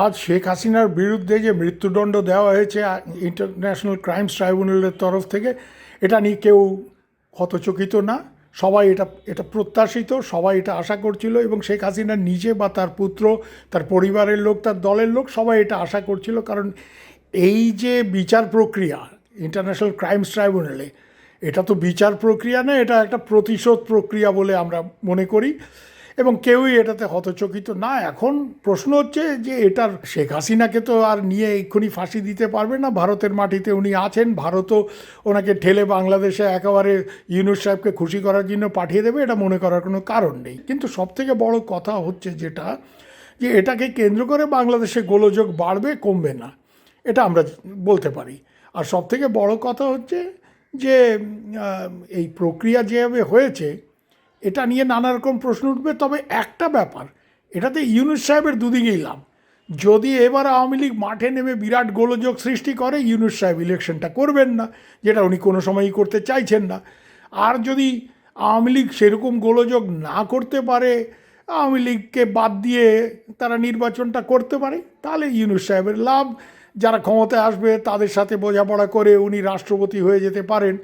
আজ শেখ হাসিনার বিরুদ্ধে যে মৃত্যুদণ্ড দেওয়া হয়েছে ইন্টারন্যাশনাল ক্রাইমস ট্রাইব্যুনালের তরফ থেকে, এটা নিয়ে কেউ হতচকিত না। সবাই এটা এটা প্রত্যাশিত, সবাই এটা আশা করছিল, এবং শেখ হাসিনা নিজে বা তার পুত্র, তার পরিবারের লোক, তার দলের লোক সবাই এটা আশা করছিল। কারণ এই যে বিচার প্রক্রিয়া ইন্টারন্যাশনাল ক্রাইমস ট্রাইব্যুনালে, এটা তো বিচার প্রক্রিয়া না, এটা একটা প্রতিশোধ প্রক্রিয়া বলে আমরা মনে করি, এবং কেউই এটাতে হতচকিত না। এখন প্রশ্ন হচ্ছে যে এটার শেখ হাসিনাকে তো আর নিয়ে এক্ষুনি ফাঁসি দিতে পারবে না। ভারতের মাটিতে উনি আছেন, ভারতও ওনাকে ঠেলে বাংলাদেশে একেবারে ইউনূস সাহেবকে খুশি করার জন্য পাঠিয়ে দেবে, এটা মনে করার কোনো কারণ নেই। কিন্তু সবথেকে বড় কথা হচ্ছে যেটা, যে এটাকে কেন্দ্র করে বাংলাদেশে গোলযোগ বাড়বে, কমবে না, এটা আমরা বলতে পারি। আর সবথেকে বড় কথা হচ্ছে যে এই প্রক্রিয়া যেভাবে হয়েছে, এটা নিয়ে নানা রকম প্রশ্ন উঠবে। তবে একটা ব্যাপার, এটাতে ইউনূস সাহেবের দুদিকেই লাভ। যদি এবার আওয়ামী লীগ মাঠে নেমে বিরাট গোলযোগ সৃষ্টি করে, ইউনূস সাহেব ইলেকশনটা করবেন না, যেটা উনি কোনো সময়ই করতে চাইছেন না। আর যদি আওয়ামী লীগ সেরকম গোলযোগ না করতে পারে, আওয়ামী লীগকে বাদ দিয়ে তারা নির্বাচনটা করতে পারে, তাহলে ইউনূস সাহেবের লাভ। যারা ক্ষমতায় আসবে তাদের সাথে বোঝাপড়া করে উনি রাষ্ট্রপতি হয়ে যেতে পারেন।